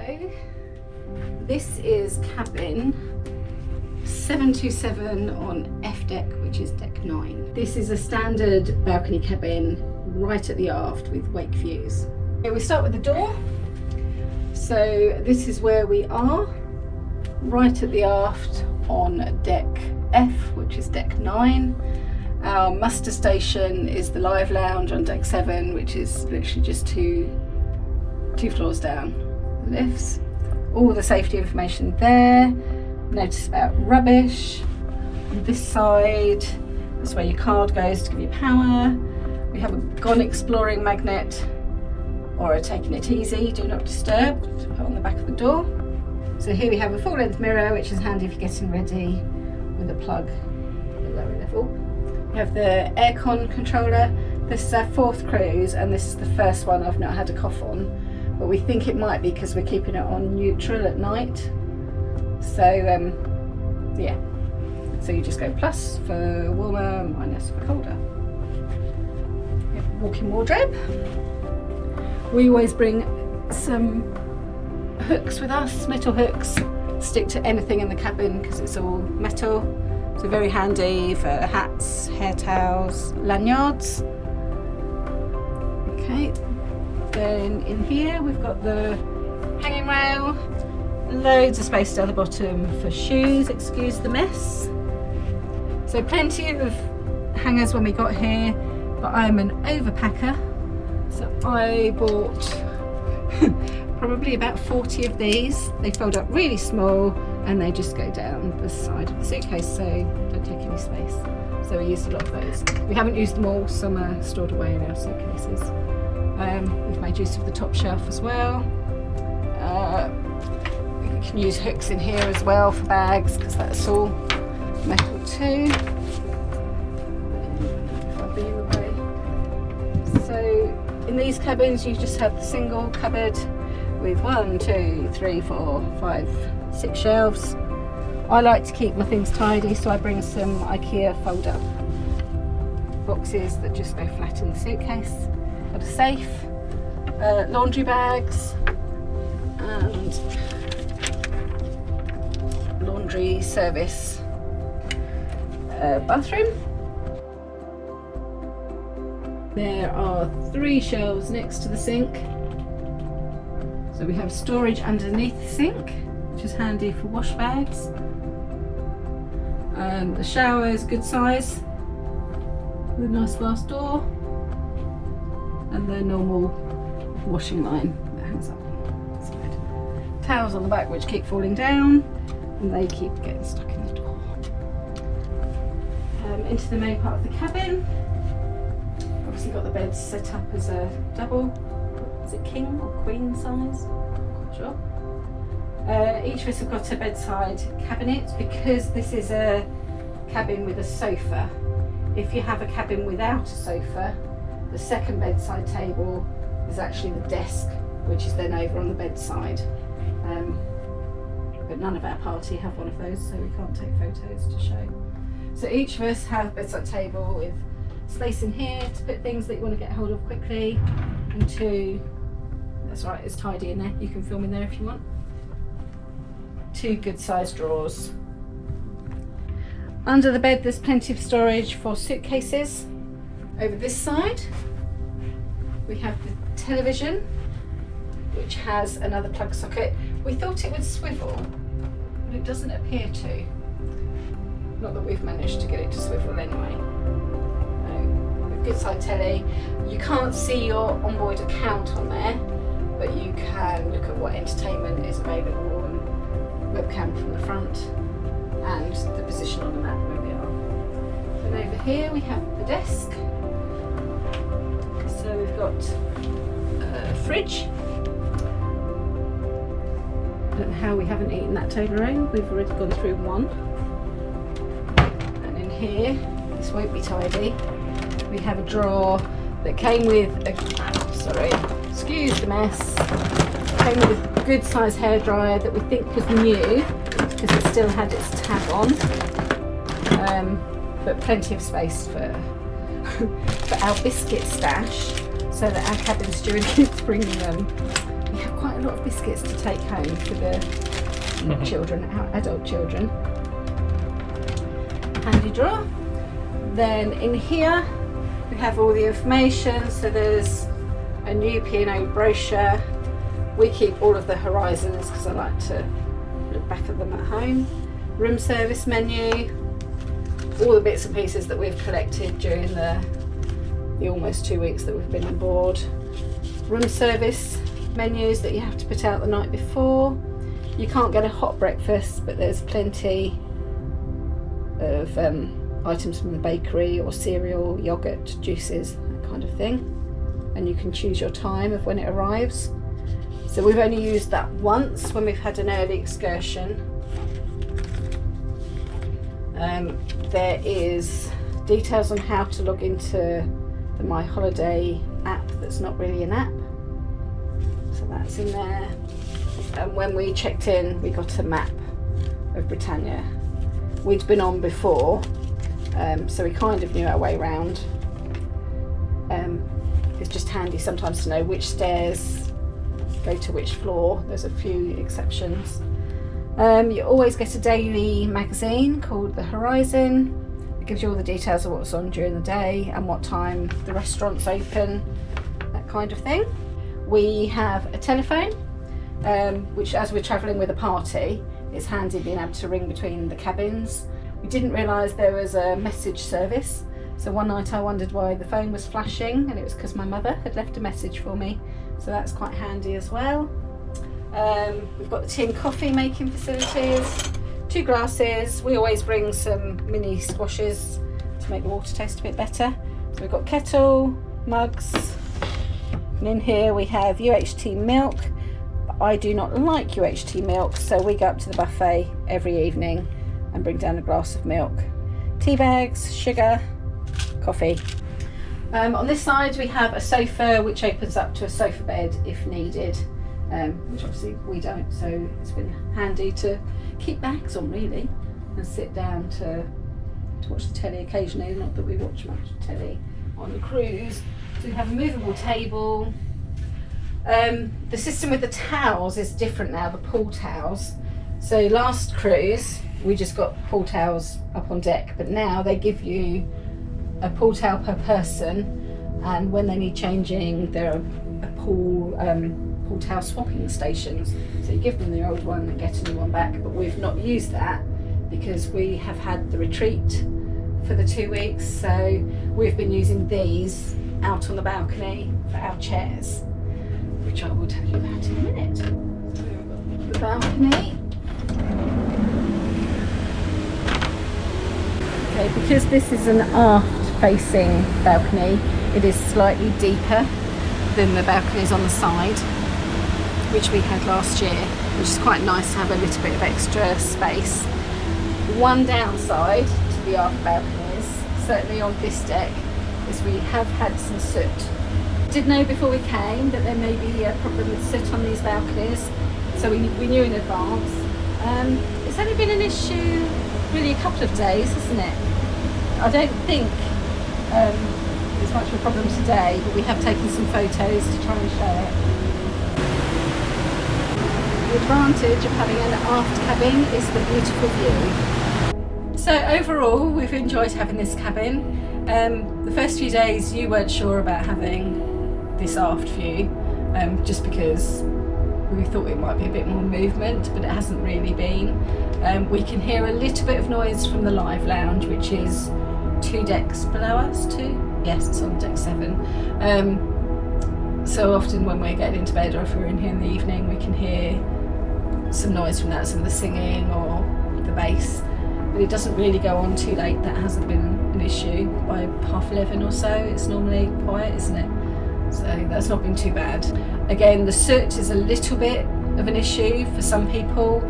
So this is cabin 727 on F deck, which is deck 9. This is a standard balcony cabin right at the aft with wake views. Okay, we start with the door. So this is where we are, right at the aft on deck F, which is deck 9. Our muster station is the live lounge on deck 7, which is literally just two floors down. Lifts, all the safety information there. Notice about rubbish. On this side, that's where your card goes to give you power. We have a gone exploring magnet or a taking it easy, do not disturb, to put on the back of the door. So here we have a full length mirror, which is handy for getting ready with a plug at the lower level. We have the aircon controller. This is our 4th cruise and this is the first one I've not had a cough on, but we think it might be because we're keeping it on neutral at night. So yeah, so you just go plus for warmer, minus for colder. We have a walk-in wardrobe. We always bring some hooks with us, metal hooks, stick to anything in the cabin because it's all metal. So very handy for hats, hair towels, lanyards. Okay, then in here we've got the hanging rail, loads of space down the bottom for shoes, excuse the mess. So plenty of hangers when we got here, but I'm an overpacker. So I bought probably about 40 of these. They fold up really small and they just go down the side of the suitcase, so don't take any space. So we used a lot of those. We haven't used them all, some are stored away in our suitcases. We've made use of the top shelf as well. We can use hooks in here as well for bags because that's all metal too. If I'll be in the way. So in these cabins you just have the single cupboard with 1, 2, 3, 4, 5, 6 shelves. I like to keep my things tidy, so I bring some IKEA fold up boxes that just go flat in the suitcase. Got a safe, laundry bags and laundry service bathroom. There are 3 shelves next to the sink. So we have storage underneath the sink, which is handy for wash bags. The shower is good size with a nice glass door. And the normal washing line that hangs up on the side. Towels on the back which keep falling down and they keep getting stuck in the door. Into the main part of the cabin. Obviously got the beds set up as a double. Is it king or queen size? Not quite sure. Each of us have got a bedside cabinet because this is a cabin with a sofa. If you have a cabin without a sofa, the second bedside table is actually the desk, which is then over on the bedside. But none of our party have one of those, so we can't take photos to show. So each of us have a bedside table with space in here to put things that you want to get hold of quickly, and 2, that's right, it's tidy in there, you can film in there if you want. 2 good sized drawers. Under the bed there's plenty of storage for suitcases. Over this side we have the television, which has another plug socket. We thought it would swivel, but it doesn't appear to. Not that we've managed to get it to swivel anyway. Good side telly. You can't see your onboard account on there, but you can look at what entertainment is available and webcam from the front and the position on the map where we are. And over here we have the desk. So we've got a fridge. I don't know how we haven't eaten that Toblerone. We've already gone through one. And in here, this won't be tidy. We have a drawer that came with a, sorry, excuse the mess, came with a good size hairdryer that we think was new because it still had its tag on, but plenty of space for our biscuit stash so that our cabin steward keeps bringing them. We have quite quite a lot of biscuits to take home for the children, our adult children. Handy drawer. Then in here we have all the information. So there's a new P&O brochure. We keep all of the horizons because I like to look back at them at home. Room service menu, all the bits and pieces that we've collected during the almost 2 weeks that we've been on board. Room service menus that you have to put out the night before. You can't get a hot breakfast, but there's plenty of items from the bakery or cereal, yogurt, juices, that kind of thing. And you can choose your time of when it arrives. So we've only used that once when we've had an early excursion. There is details on how to log into the My Holiday app that's not really an app. So that's in there. And when we checked in, we got a map of Britannia. We'd been on before, so we kind of knew our way around. It's just handy sometimes to know which stairs go to which floor. There's a few exceptions. You always get a daily magazine called The Horizon. It gives you all the details of what's on during the day and what time the restaurants open, that kind of thing. We have a telephone, which as we're travelling with a party, it's handy being able to ring between the cabins. We didn't realise there was a message service, so one night I wondered why the phone was flashing, and it was because my mother had left a message for me, so that's quite handy as well. We've got the tea and coffee making facilities, 2 glasses. We always bring some mini squashes to make the water taste a bit better. So we've got kettle, mugs, and in here we have UHT milk. But I do not like UHT milk, so we go up to the buffet every evening and bring down a glass of milk. Tea bags, sugar, coffee. On this side we have a sofa which opens up to a sofa bed if needed. Which obviously we don't, so it's been handy to keep bags on really and sit down to watch the telly occasionally, not that we watch much telly on the cruise. So we have a movable table. The system with the towels is different now, the pool towels. So last cruise we just got pool towels up on deck, but now they give you a pool towel per person, and when they need changing there are a pool towel swapping stations, so you give them the old one and get a new one back. But we've not used that because we have had the retreat for the 2 weeks, so we've been using these out on the balcony for our chairs, which I will tell you about in a minute. So we've got the balcony. Okay, because this is an aft facing balcony, it is slightly deeper than the balconies on the side, which we had last year, which is quite nice to have a little bit of extra space. One downside to the aft balconies, certainly on this deck, is we have had some soot. Did know before we came that there may be a problem with soot on these balconies, so we knew in advance. It's only been an issue really a couple of days, isn't it? I don't think it's much of a problem today, but we have taken some photos to try and show it. The advantage of having an aft cabin is the beautiful view. So overall, we've enjoyed having this cabin. The first few days you weren't sure about having this aft view, just because we thought it might be a bit more movement, but it hasn't really been. We can hear a little bit of noise from the live lounge, which is 2 decks below us. 2? Yes, it's on deck 7. So often when we're getting into bed, or if we're in here in the evening, we can hear some noise from that, some of the singing or the bass, but it doesn't really go on too late. That hasn't been an issue. By 11:30 or so it's normally quiet, isn't it? So that's not been too bad. Again, the soot is a little bit of an issue for some people.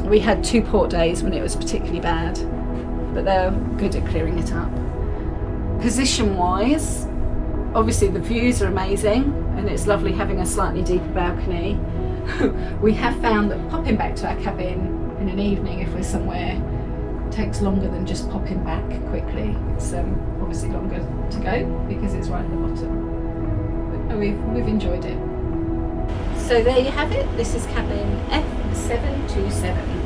We had 2 port days when it was particularly bad, but they're good at clearing it up. Position wise, obviously the views are amazing and it's lovely having a slightly deeper balcony. We have found that popping back to our cabin in an evening, if we're somewhere, takes longer than just popping back quickly. It's obviously longer to go because it's right at the bottom. But we've enjoyed it. So there you have it. This is cabin F727.